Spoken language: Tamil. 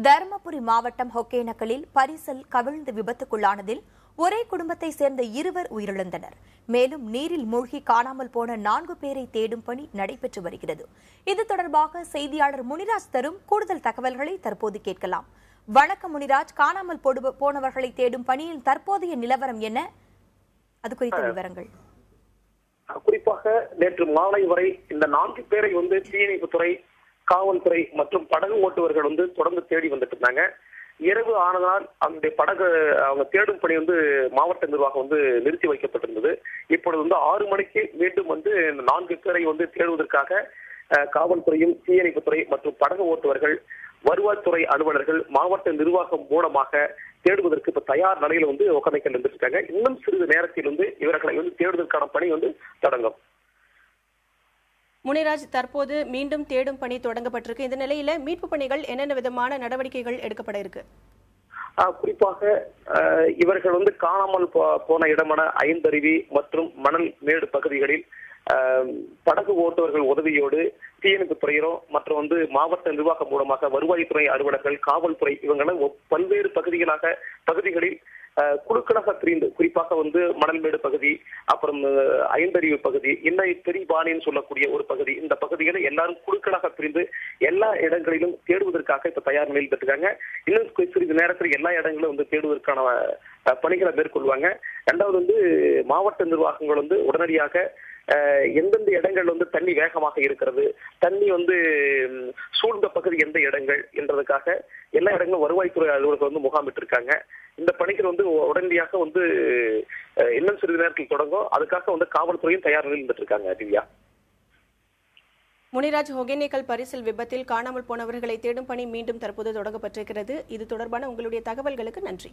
தருமபுரி மாவட்டம் ஒகேனக்கலில் பரிசல் கவிழ்ந்து விபத்துக்குள்ளானதில் ஒரே குடும்பத்தை சேர்ந்த 2 உயிரிழந்தனர். மேலும் நீரில் மூழ்கி காணாமல் போன 4 பேரை தேடும் பணி நடைபெற்று வருகிறது. இது தொடர்பாக செய்தியாளர் முனிராஜ் தரும் கூடுதல் தகவல்களை தற்போது கேட்கலாம். வணக்கம் முனிராஜ், காணாமல் போனவர்களை தேடும் பணியில் தற்போதைய நிலவரம் என்ன? அது குறித்த விவரங்கள். குறிப்பாக நேற்று மாலை வரை இந்த 4 பேரை தீயணைப்புத்துறை, காவல்துறை மற்றும் படகு ஓட்டுவர்கள் தொடர்ந்து தேடி வந்துட்டு இருந்தாங்க. இரவு ஆனதால் அந்த படகு அவங்க தேடும் பணி மாவட்ட நிர்வாகம் நிறுத்தி வைக்கப்பட்டிருந்தது. இப்பொழுது 6 மணிக்கு மீண்டும் இந்த 4 பேரை தேடுவதற்காக காவல்துறையும், தீயணைப்புத்துறை மற்றும் படகு ஓட்டுவர்கள், வருவாய்த்துறை அலுவலர்கள், மாவட்ட நிர்வாகம் மூலமாக தேடுவதற்கு இப்ப தயார் நிலையில் ஒகேனக்கல் இருந்திருக்காங்க. இன்னும் சிறிது நேரத்தில் இவர்களை தேடுவதற்கான பணி தொடங்கும். முனிராஜ், தற்போது மீண்டும் தேடும் பணி தொடங்கப்பட்டிருக்கு. இந்த நிலையில மீட்பு பணிகள் என்னென்ன விதமான நடவடிக்கைகள் எடுக்கப்பட இருக்கு? குறிப்பாக இவர்கள் காணாமல் போன இடமான ஐந்தருவி மற்றும் மணல் மேடு பகுதிகளில் படகு ஓட்டுவர்கள் உதவியோடு தீயணைப்பு துறையினரும் மற்றும் மாவட்ட நிர்வாகம் மூலமாக வருவாய்த்துறை அலுவலர்கள், காவல்துறை இவங்களும் பல்வேறு பகுதிகளில் குழுக்களாக பிரிந்து, குறிப்பாக மணல்மேடு பகுதி, அப்புறம் ஐந்தறிவு பகுதி, இன்னும் பெரியபாணின்னு சொல்லக்கூடிய ஒரு பகுதி, இந்த பகுதிகளை எல்லாரும் குழுக்களாக பிரிந்து எல்லா இடங்களிலும் தேடுவதற்காக இப்ப தயார் நிலையில் இருக்காங்க. இன்னும் சிறிது நேரத்தில் எல்லா இடங்களும் தேடுவதற்கான பணிகளை மேற்கொள்வாங்க. இரண்டாவது மாவட்ட நிர்வாகங்கள் உடனடியாக எந்தெந்த இடங்கள் தண்ணி வேகமாக இருக்கிறது, தண்ணி சூழ்ந்த பகுதி எந்த இடங்கள் என்றதுக்காக எல்லா இடங்களும் வருவாய்த்துறை அலுவலர்கள் முகாமிட்டு இருக்காங்க. இந்த பணிகள் உடனடியாக இன்னும் சிறிது நேரத்தில் தொடங்கும். அதுக்காக காவல்துறையும் தயார் நிலையில் இருந்துட்டு இருக்காங்க. திவ்யா. முனிராஜ், ஒகேனக்கல் பரிசல் விபத்தில் காணாமல் போனவர்களை தேடும் பணி மீண்டும் தற்போது தொடங்கப்பட்டிருக்கிறது. இது தொடர்பான உங்களுடைய தகவல்களுக்கு நன்றி.